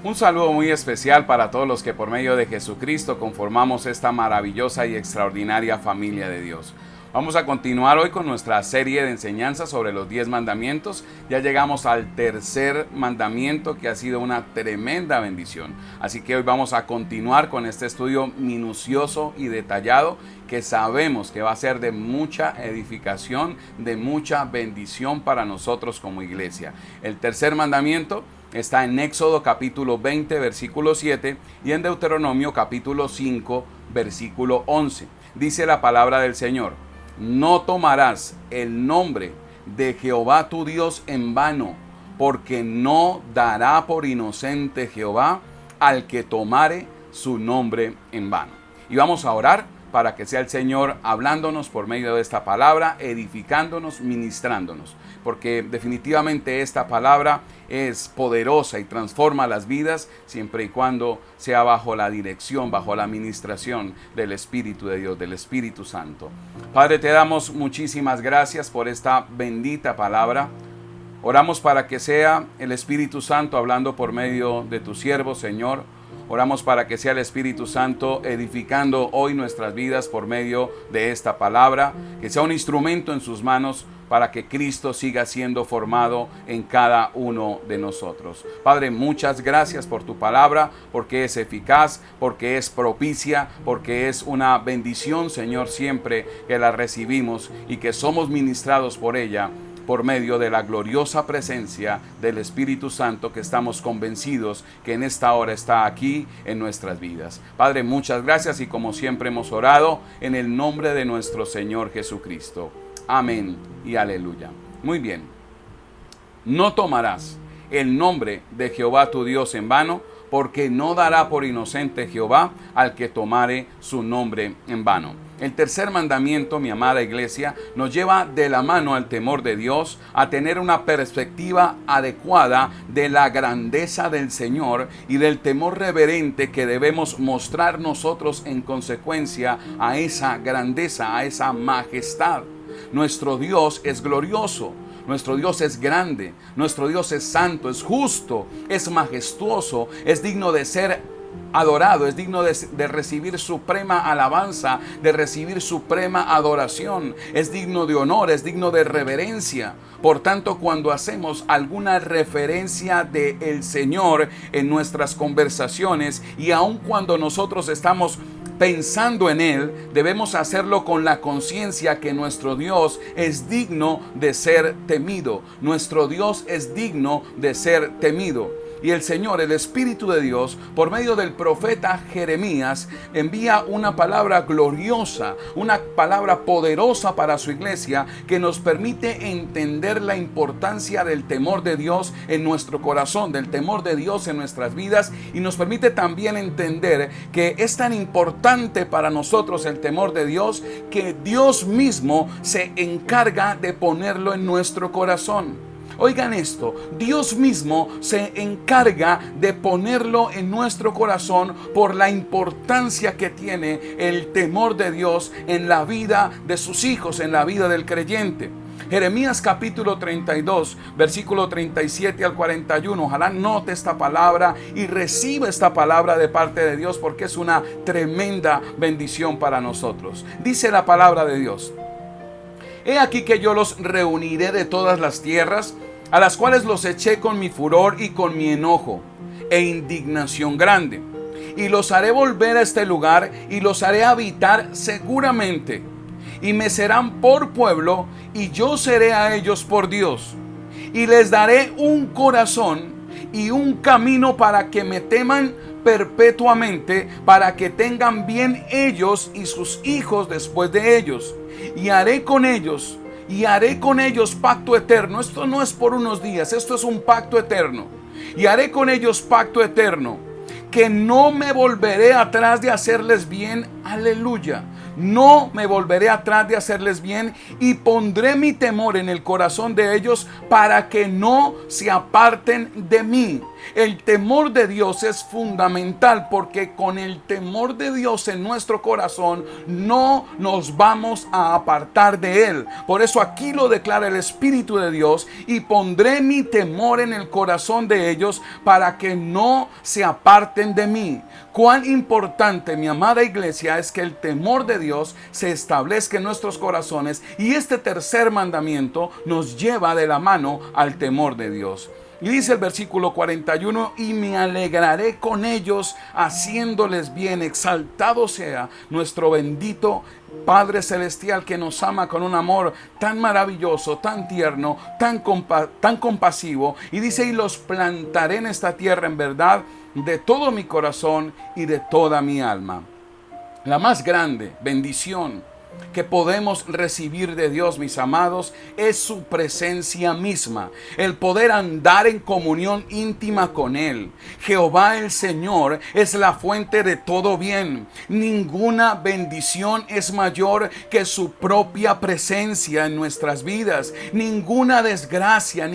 Un saludo muy especial para todos los que por medio de Jesucristo conformamos esta maravillosa y extraordinaria familia de Dios. Vamos a continuar hoy con nuestra serie de enseñanzas sobre los 10 mandamientos. Ya llegamos al tercer mandamiento, que ha sido una tremenda bendición. Así que hoy vamos a continuar con este estudio minucioso y detallado que sabemos que va a ser de mucha edificación, de mucha bendición para nosotros como iglesia. El tercer mandamiento está en Éxodo capítulo 20, versículo 7 y en Deuteronomio capítulo 5, versículo 11. Dice la palabra del Señor: no tomarás el nombre de Jehová tu Dios en vano, porque no dará por inocente Jehová al que tomare su nombre en vano. Y vamos a orar para que sea el Señor hablándonos por medio de esta palabra, edificándonos, ministrándonos, porque definitivamente esta palabra es poderosa y transforma las vidas siempre y cuando sea bajo la dirección, bajo la administración del Espíritu de Dios, del Espíritu Santo. Padre, te damos muchísimas gracias por esta bendita palabra. Oramos para que sea el Espíritu Santo hablando por medio de tu siervo, Señor. Oramos para que sea el Espíritu Santo edificando hoy nuestras vidas por medio de esta palabra, que sea un instrumento en sus manos para que Cristo siga siendo formado en cada uno de nosotros. Padre, muchas gracias por tu palabra, porque es eficaz, porque es propicia, porque es una bendición, Señor, siempre que la recibimos y que somos ministrados por ella, por medio de la gloriosa presencia del Espíritu Santo, que estamos convencidos que en esta hora está aquí en nuestras vidas. Padre, muchas gracias, y como siempre hemos orado en el nombre de nuestro Señor Jesucristo. Amén y aleluya. Muy bien. No tomarás el nombre de Jehová tu Dios en vano, porque no dará por inocente Jehová al que tomare su nombre en vano. El tercer mandamiento, mi amada iglesia, nos lleva de la mano al temor de Dios, a tener una perspectiva adecuada de la grandeza del Señor y del temor reverente que debemos mostrar nosotros en consecuencia a esa grandeza, a esa majestad. Nuestro Dios es glorioso. Nuestro Dios es grande, nuestro Dios es santo, es justo, es majestuoso, es digno de ser adorado, es digno de recibir suprema alabanza, de recibir suprema adoración, es digno de honor, es digno de reverencia. Por tanto, cuando hacemos alguna referencia del Señor en nuestras conversaciones, y aun cuando nosotros estamos pensando en Él, debemos hacerlo con la conciencia que nuestro Dios es digno de ser temido. Nuestro Dios es digno de ser temido. Y el Señor, el Espíritu de Dios, por medio del profeta Jeremías, envía una palabra gloriosa, una palabra poderosa para su iglesia, que nos permite entender la importancia del temor de Dios en nuestro corazón, del temor de Dios en nuestras vidas, y nos permite también entender que es tan importante para nosotros el temor de Dios, que Dios mismo se encarga de ponerlo en nuestro corazón. Oigan esto, Dios mismo se encarga de ponerlo en nuestro corazón por la importancia que tiene el temor de Dios en la vida de sus hijos, en la vida del creyente. Jeremías capítulo 32, versículo 37 al 41. Ojalá note esta palabra y reciba esta palabra de parte de Dios, porque es una tremenda bendición para nosotros. Dice la palabra de Dios: he aquí que yo los reuniré de todas las tierras, a las cuales los eché con mi furor y con mi enojo e indignación grande. Y los haré volver a este lugar y los haré habitar seguramente. Y me serán por pueblo y yo seré a ellos por Dios. Y les daré un corazón y un camino para que me teman perpetuamente, para que tengan bien ellos y sus hijos después de ellos. Y haré con ellos pacto eterno. Esto no es por unos días, esto es un pacto eterno. Y haré con ellos pacto eterno, que no me volveré atrás de hacerles bien. Aleluya. No me volveré atrás de hacerles bien, y pondré mi temor en el corazón de ellos para que no se aparten de mí. El temor de Dios es fundamental porque con el temor de Dios en nuestro corazón no nos vamos a apartar de Él. Por eso aquí lo declara el Espíritu de Dios: y pondré mi temor en el corazón de ellos para que no se aparten de mí. Cuán importante, mi amada iglesia, es que el temor de Dios se establezca en nuestros corazones, y este tercer mandamiento nos lleva de la mano al temor de Dios. Y dice el versículo 41: y me alegraré con ellos, haciéndoles bien. Exaltado sea nuestro bendito Padre Celestial, que nos ama con un amor tan maravilloso, tan tierno, tan compasivo. Y dice: y los plantaré en esta tierra en verdad de todo mi corazón y de toda mi alma. La más grande bendición que podemos recibir de Dios, mis amados, es su presencia misma, el poder andar en comunión íntima con Él. Jehová el Señor es la fuente de todo bien. Ninguna bendición es mayor que su propia presencia en nuestras vidas. Ninguna desgracia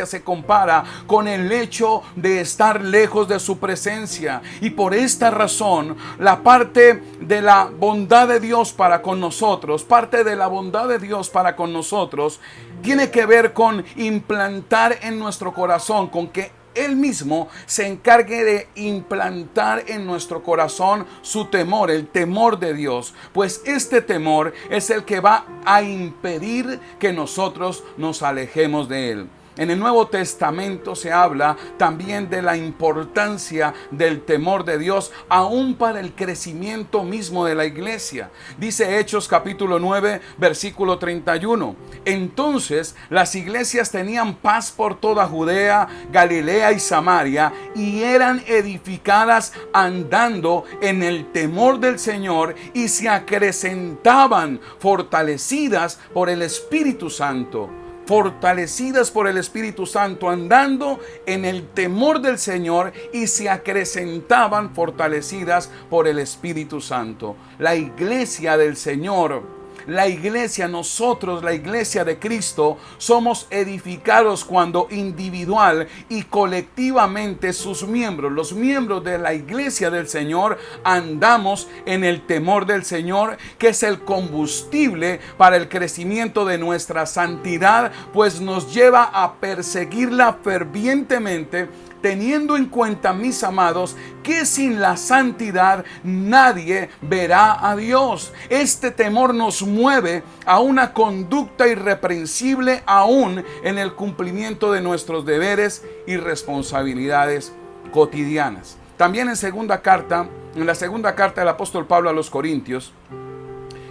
se compara con el hecho de estar lejos de su presencia. Y por esta razón, la parte de la bondad de Dios para con nosotros, parte de la bondad de Dios para con nosotros, tiene que ver con implantar en nuestro corazón, con que Él mismo se encargue de implantar en nuestro corazón su temor, el temor de Dios. Pues este temor es el que va a impedir que nosotros nos alejemos de Él. En el Nuevo Testamento se habla también de la importancia del temor de Dios, aún para el crecimiento mismo de la iglesia. Dice Hechos capítulo 9, versículo 31. Entonces las iglesias tenían paz por toda Judea, Galilea y Samaria, y eran edificadas andando en el temor del Señor, y se acrecentaban, fortalecidas por el Espíritu Santo. Fortalecidas por el Espíritu Santo, andando en el temor del Señor, y se acrecentaban, fortalecidas por el Espíritu Santo. La iglesia del Señor, la iglesia, nosotros, la iglesia de Cristo, somos edificados cuando individual y colectivamente sus miembros, los miembros de la iglesia del Señor, andamos en el temor del Señor, que es el combustible para el crecimiento de nuestra santidad, pues nos lleva a perseguirla fervientemente, teniendo en cuenta, mis amados, que sin la santidad nadie verá a Dios. Este temor nos mueve a una conducta irreprensible aún en el cumplimiento de nuestros deberes y responsabilidades cotidianas. También en la segunda carta del apóstol Pablo a los Corintios,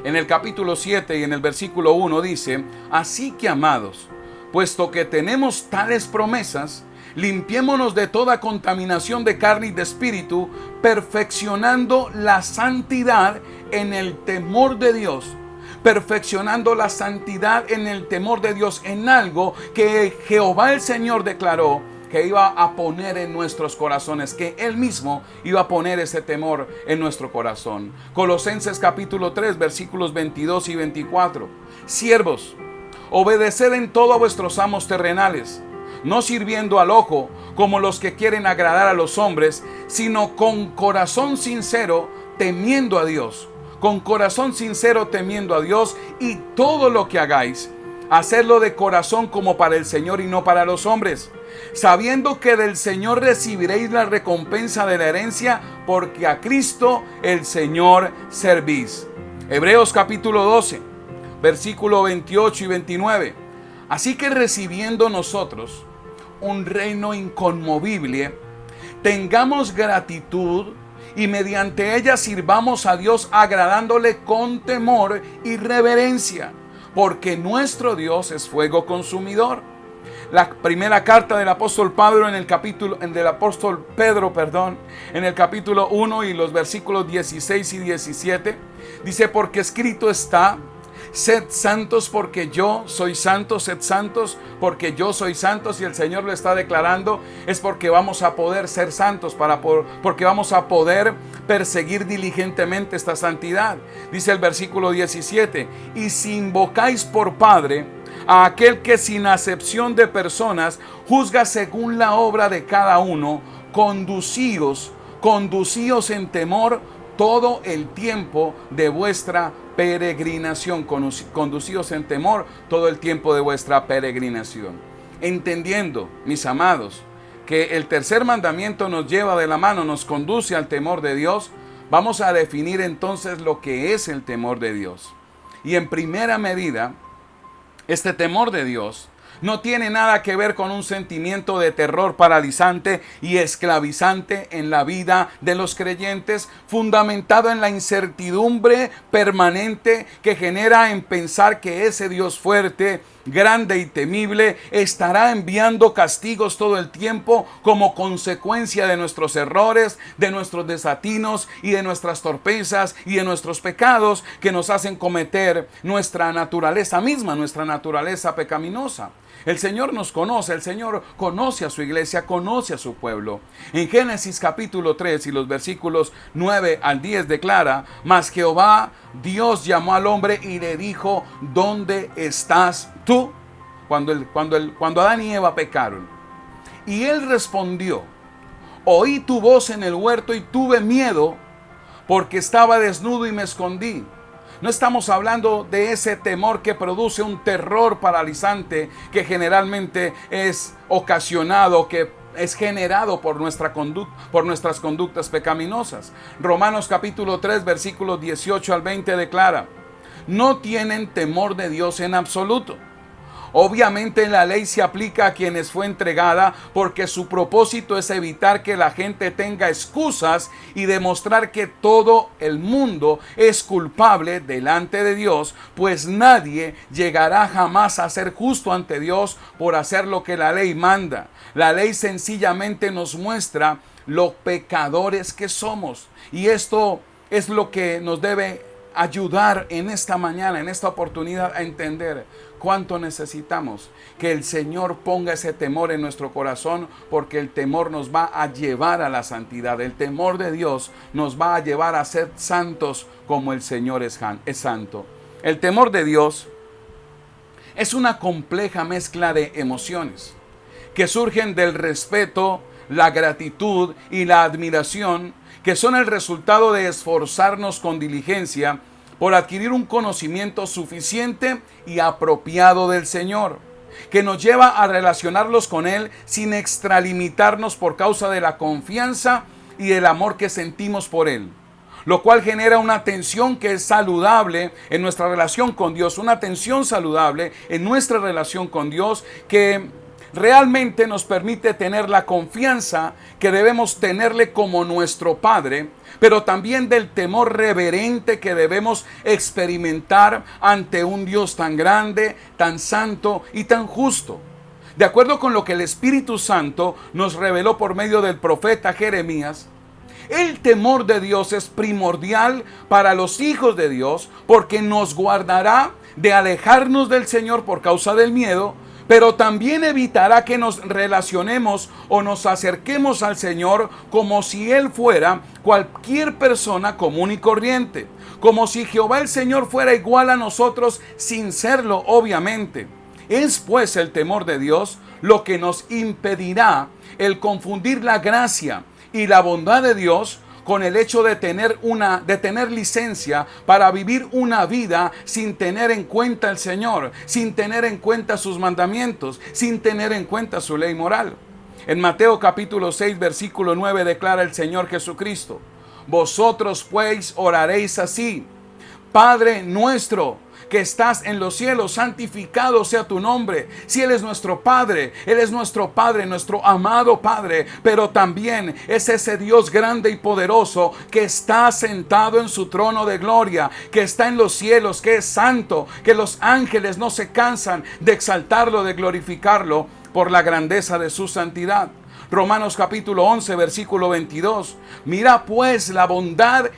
en el capítulo 7 y en el versículo 1 dice: así que, amados, puesto que tenemos tales promesas, limpiémonos de toda contaminación de carne y de espíritu, perfeccionando la santidad en el temor de Dios. Perfeccionando la santidad en el temor de Dios, en algo que Jehová el Señor declaró que iba a poner en nuestros corazones, que Él mismo iba a poner ese temor en nuestro corazón. Colosenses capítulo 3, versículos 22 y 24. Siervos, obedeced en todo a vuestros amos terrenales, no sirviendo al ojo como los que quieren agradar a los hombres, sino con corazón sincero, temiendo a Dios. Con corazón sincero, temiendo a Dios, y todo lo que hagáis, hacedlo de corazón como para el Señor y no para los hombres, sabiendo que del Señor recibiréis la recompensa de la herencia, porque a Cristo el Señor servís. Hebreos capítulo 12, versículo 28 y 29. Así que, recibiendo nosotros un reino inconmovible, tengamos gratitud y mediante ella sirvamos a Dios, agradándole con temor y reverencia, porque nuestro Dios es fuego consumidor. La primera carta del apóstol Pedro en el capítulo 1 y los versículos 16 y 17 dice: porque escrito está: sed santos porque yo soy santo, sed santos porque yo soy santo. Si el Señor lo está declarando, es porque vamos a poder ser santos, porque vamos a poder perseguir diligentemente esta santidad. Dice el versículo 17: y si invocáis por Padre a aquel que sin acepción de personas juzga según la obra de cada uno, conducíos en temor todo el tiempo de vuestra peregrinación. Conducíos en temor todo el tiempo de vuestra peregrinación. Entendiendo, mis amados, que el tercer mandamiento nos lleva de la mano, nos conduce al temor de Dios, vamos a definir entonces lo que es el temor de Dios. Y en primera medida, este temor de Dios no tiene nada que ver con un sentimiento de terror paralizante y esclavizante en la vida de los creyentes, fundamentado en la incertidumbre permanente que genera en pensar que ese Dios fuerte, grande y temible estará enviando castigos todo el tiempo como consecuencia de nuestros errores, de nuestros desatinos y de nuestras torpezas y de nuestros pecados que nos hacen cometer nuestra naturaleza misma, nuestra naturaleza pecaminosa. El Señor nos conoce, el Señor conoce a su iglesia, conoce a su pueblo. En Génesis capítulo 3 y los versículos 9 al 10 declara: mas Jehová Dios llamó al hombre y le dijo: ¿dónde estás tú? Cuando Adán y Eva pecaron. Y él respondió: oí tu voz en el huerto y tuve miedo porque estaba desnudo y me escondí. No estamos hablando de ese temor que produce un terror paralizante que generalmente es ocasionado, que es generado por nuestras conductas pecaminosas. Romanos capítulo 3 versículos 18 al 20 declara: no tienen temor de Dios en absoluto. Obviamente la ley se aplica a quienes fue entregada porque su propósito es evitar que la gente tenga excusas y demostrar que todo el mundo es culpable delante de Dios, pues nadie llegará jamás a ser justo ante Dios por hacer lo que la ley manda. La ley sencillamente nos muestra lo pecadores que somos, y esto es lo que nos debe ayudar en esta mañana, en esta oportunidad, a entender cuánto necesitamos que el Señor ponga ese temor en nuestro corazón, porque el temor nos va a llevar a la santidad. El temor de Dios nos va a llevar a ser santos como el Señor es santo. El temor de Dios es una compleja mezcla de emociones que surgen del respeto, la gratitud y la admiración, que son el resultado de esforzarnos con diligencia por adquirir un conocimiento suficiente y apropiado del Señor, que nos lleva a relacionarnos con Él sin extralimitarnos por causa de la confianza y el amor que sentimos por Él, lo cual genera una tensión que es saludable en nuestra relación con Dios, una tensión saludable en nuestra relación con Dios que realmente nos permite tener la confianza que debemos tenerle como nuestro Padre, pero también del temor reverente que debemos experimentar ante un Dios tan grande, tan santo y tan justo. De acuerdo con lo que el Espíritu Santo nos reveló por medio del profeta Jeremías, el temor de Dios es primordial para los hijos de Dios, porque nos guardará de alejarnos del Señor por causa del miedo, pero también evitará que nos relacionemos o nos acerquemos al Señor como si Él fuera cualquier persona común y corriente, como si Jehová el Señor fuera igual a nosotros sin serlo, obviamente. Es pues el temor de Dios lo que nos impedirá el confundir la gracia y la bondad de Dios con el hecho de tener licencia para vivir una vida sin tener en cuenta el Señor, sin tener en cuenta sus mandamientos, sin tener en cuenta su ley moral. En Mateo capítulo 6 versículo 9 declara el Señor Jesucristo: vosotros pues oraréis así: Padre nuestro que estás en los cielos, santificado sea tu nombre. Si Él es nuestro Padre, Él es nuestro Padre, nuestro amado Padre, pero también es ese Dios grande y poderoso que está sentado en su trono de gloria, que está en los cielos, que es santo, que los ángeles no se cansan de exaltarlo, de glorificarlo por la grandeza de su santidad. Romanos capítulo 11 versículo 22. Mira pues la bondad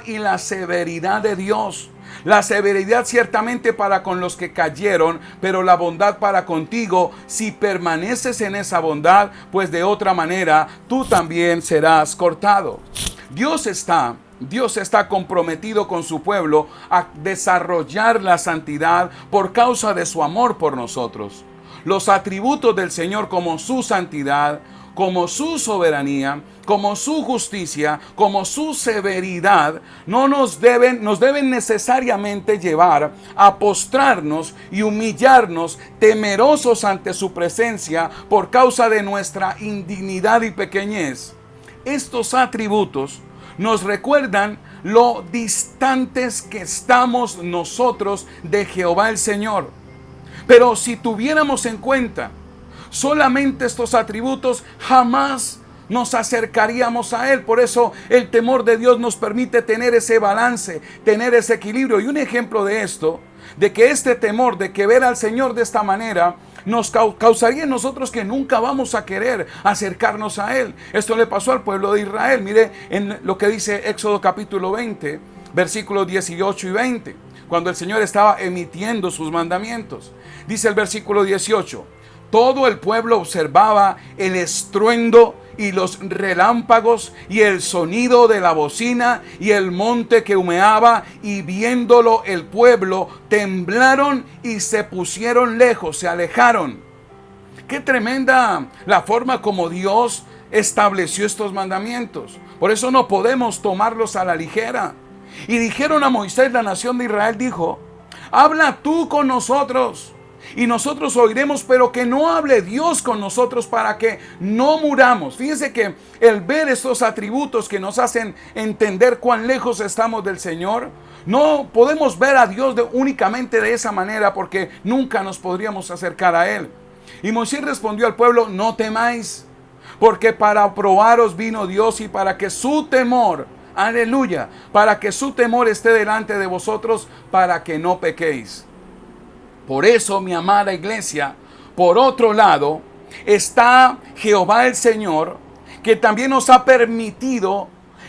y la severidad de Dios. La severidad ciertamente para con los que cayeron, pero la bondad para contigo si permaneces en esa bondad, pues de otra manera tú también serás cortado. Dios está Dios está comprometido con su pueblo a desarrollar la santidad por causa de su amor por nosotros. Los atributos del Señor, como su santidad, como su soberanía, como su justicia, como su severidad, nos deben necesariamente llevar a postrarnos y humillarnos temerosos ante su presencia por causa de nuestra indignidad y pequeñez. Estos atributos nos recuerdan lo distantes que estamos nosotros de Jehová el Señor. Pero si tuviéramos en cuenta solamente estos atributos, jamás nos acercaríamos a Él. Por eso el temor de Dios nos permite tener ese balance, tener ese equilibrio. Y un ejemplo de esto, de que este temor, de que ver al Señor de esta manera, nos causaría en nosotros que nunca vamos a querer acercarnos a Él. Esto le pasó al pueblo de Israel. Mire en lo que dice Éxodo capítulo 20, versículos 18 y 20, cuando el Señor estaba emitiendo sus mandamientos. Dice el versículo 18: todo el pueblo observaba el estruendo y los relámpagos y el sonido de la bocina y el monte que humeaba, y viéndolo el pueblo temblaron y se pusieron lejos, se alejaron. Qué tremenda la forma como Dios estableció estos mandamientos. Por eso no podemos tomarlos a la ligera. Y dijeron a Moisés, la nación de Israel dijo: habla tú con nosotros y nosotros oiremos, pero que no hable Dios con nosotros para que no muramos. Fíjense que el ver estos atributos que nos hacen entender cuán lejos estamos del Señor, no podemos ver a Dios únicamente de esa manera, porque nunca nos podríamos acercar a Él. Y Moisés respondió al pueblo: no temáis, porque para probaros vino Dios, y para que su temor, aleluya, para que su temor esté delante de vosotros, para que no pequéis. Por eso, mi amada iglesia, por otro lado, está Jehová el Señor, que también nos ha permitido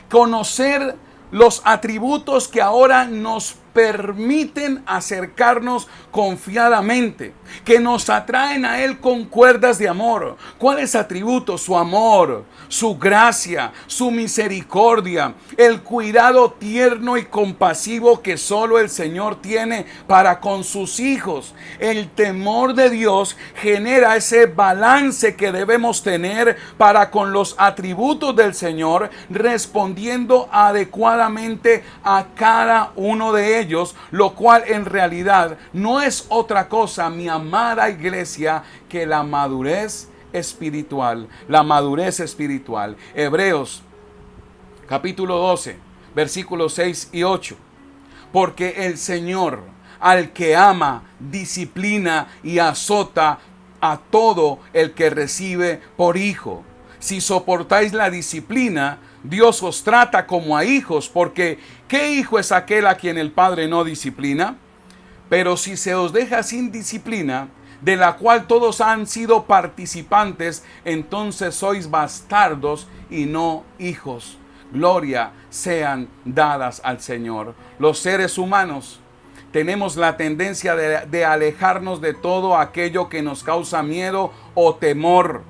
conocer los atributos que ahora nos permiten acercarnos confiadamente, que nos atraen a Él con cuerdas de amor. ¿Cuáles atributos? Su amor, su gracia, su misericordia, el cuidado tierno y compasivo que solo el Señor tiene para con sus hijos. El temor de Dios genera ese balance que debemos tener para con los atributos del Señor, respondiendo adecuadamente a cada uno de ellos, lo cual en realidad no es otra cosa, mi amada iglesia, que la madurez espiritual. La madurez espiritual. Hebreos capítulo 12, versículos 6 y 8. Porque el Señor al que ama disciplina y azota a todo el que recibe por hijo. Si soportáis la disciplina, Dios os trata como a hijos, porque ¿qué hijo es aquel a quien el Padre no disciplina? Pero si se os deja sin disciplina, de la cual todos han sido participantes, entonces sois bastardos y no hijos. Gloria sean dadas al Señor. Los seres humanos tenemos la tendencia de alejarnos de todo aquello que nos causa miedo o temor.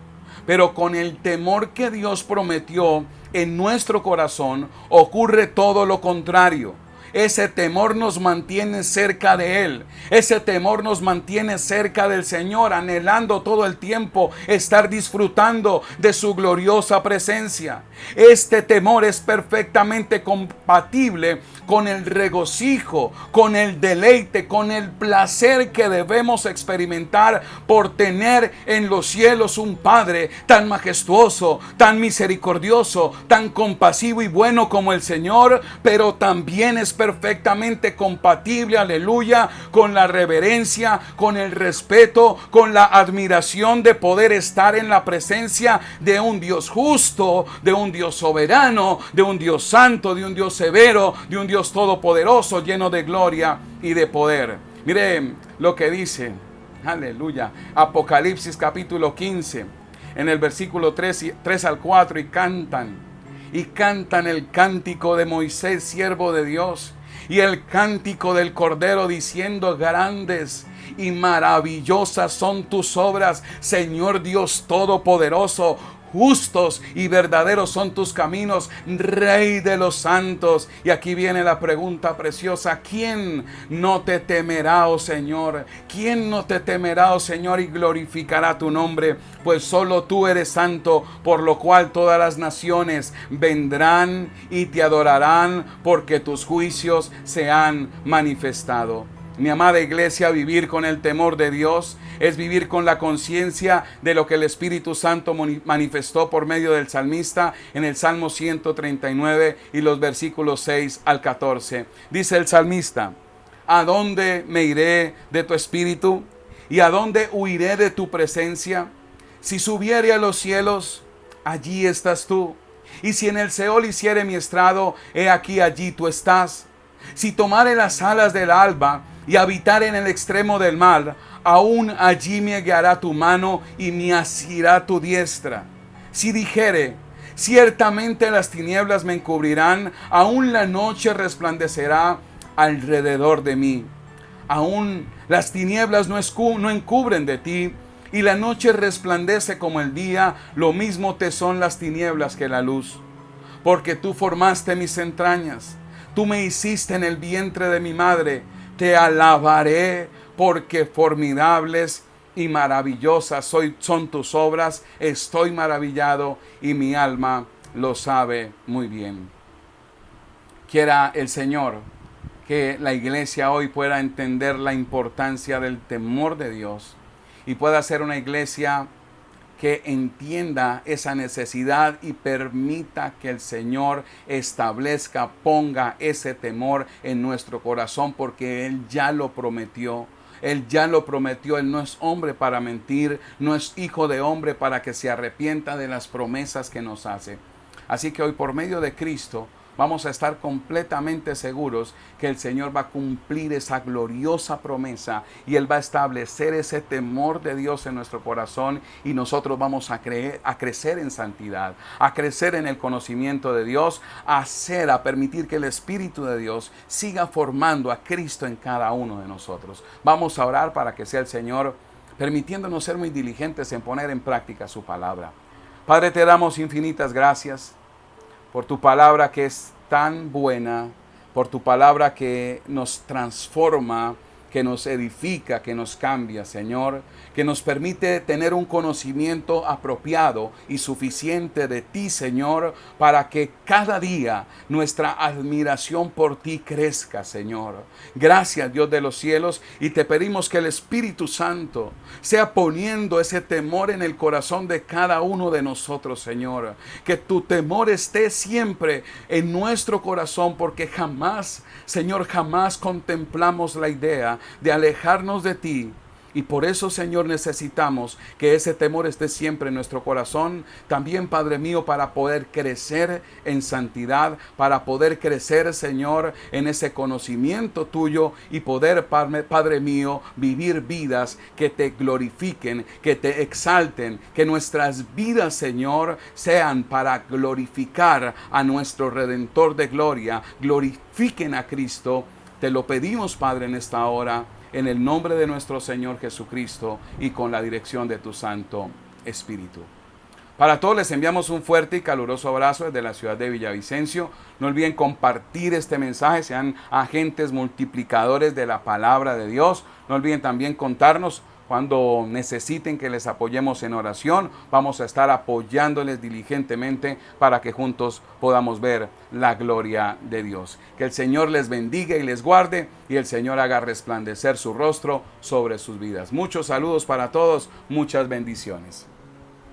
Pero con el temor que Dios prometió en nuestro corazón, ocurre todo lo contrario. Ese temor nos mantiene cerca de Él. Ese temor nos mantiene cerca del Señor, anhelando todo el tiempo estar disfrutando de su gloriosa presencia. Este temor es perfectamente compatible con el regocijo, con el deleite, con el placer que debemos experimentar por tener en los cielos un Padre tan majestuoso, tan misericordioso, tan compasivo y bueno como el Señor, pero también es perfectamente compatible, aleluya, con la reverencia, con el respeto, con la admiración de poder estar en la presencia de un Dios justo, de un Dios soberano, de un Dios santo, de un Dios severo, de un Dios todopoderoso, lleno de gloria y de poder. Miren lo que dice, aleluya, Apocalipsis capítulo 15, en el versículo 3 al 4, y cantan el cántico de Moisés, siervo de Dios, y el cántico del Cordero, diciendo: grandes y maravillosas son tus obras, Señor Dios Todopoderoso. justos y verdaderos son tus caminos, Rey de los santos. Y aquí viene la pregunta preciosa: ¿quién no te temerá, oh Señor? ¿Quién no te temerá, oh Señor, y glorificará tu nombre? Pues solo tú eres santo, por lo cual todas las naciones vendrán y te adorarán, porque tus juicios se han manifestado. Mi amada iglesia, vivir con el temor de Dios es vivir con la conciencia de lo que el Espíritu Santo manifestó por medio del salmista en el Salmo 139 y los versículos 6 al 14. Dice el salmista: ¿a dónde me iré de tu espíritu? ¿Y a dónde huiré de tu presencia? Si subiere a los cielos, allí estás tú. Y si en el Seol hiciere mi estrado, he aquí allí tú estás. Si tomare las alas del alba y habitar en el extremo del mar, aún allí me guiará tu mano y me asirá tu diestra. Si dijere: ciertamente las tinieblas me encubrirán, aún la noche resplandecerá alrededor de mí. Aún las tinieblas no encubren de ti, y la noche resplandece como el día, lo mismo te son las tinieblas que la luz. Porque tú formaste mis entrañas, tú me hiciste en el vientre de mi madre. Te alabaré, porque formidables y maravillosas son tus obras. Estoy maravillado y mi alma lo sabe muy bien. Quiera el Señor que la iglesia hoy pueda entender la importancia del temor de Dios y pueda ser una iglesia que entienda esa necesidad y permita que el Señor establezca, ponga ese temor en nuestro corazón, porque Él ya lo prometió. Él ya lo prometió. Él no es hombre para mentir, no es hijo de hombre para que se arrepienta de las promesas que nos hace. Así que hoy, por medio de Cristo, vamos a estar completamente seguros que el Señor va a cumplir esa gloriosa promesa y Él va a establecer ese temor de Dios en nuestro corazón, y nosotros vamos a crecer en santidad, a crecer en el conocimiento de Dios, a permitir que el Espíritu de Dios siga formando a Cristo en cada uno de nosotros. Vamos a orar para que sea el Señor permitiéndonos ser muy diligentes en poner en práctica su palabra. Padre, te damos infinitas gracias por tu palabra que es tan buena, por tu palabra que nos transforma, que nos edifica, que nos cambia, Señor, que nos permite tener un conocimiento apropiado y suficiente de ti, Señor, para que cada día nuestra admiración por ti crezca, Señor. Gracias, Dios de los cielos, y te pedimos que el Espíritu Santo sea poniendo ese temor en el corazón de cada uno de nosotros, Señor. Que tu temor esté siempre en nuestro corazón, porque jamás, Señor, jamás contemplamos la idea de alejarnos de ti. Y por eso, Señor, necesitamos que ese temor esté siempre en nuestro corazón. También, Padre mío, para poder crecer en santidad, para poder crecer, Señor, en ese conocimiento tuyo y poder, Padre mío, vivir vidas que te glorifiquen, que te exalten, que nuestras vidas, Señor, sean para glorificar a nuestro Redentor de gloria, glorifiquen a Cristo. Te lo pedimos, Padre, en esta hora, en el nombre de nuestro Señor Jesucristo y con la dirección de tu Santo Espíritu. Para todos les enviamos un fuerte y caluroso abrazo desde la ciudad de Villavicencio. No olviden compartir este mensaje, sean agentes multiplicadores de la palabra de Dios. No olviden también contarnos cuando necesiten que les apoyemos en oración. Vamos a estar apoyándoles diligentemente para que juntos podamos ver la gloria de Dios. Que el Señor les bendiga y les guarde, y el Señor haga resplandecer su rostro sobre sus vidas. Muchos saludos para todos, muchas bendiciones.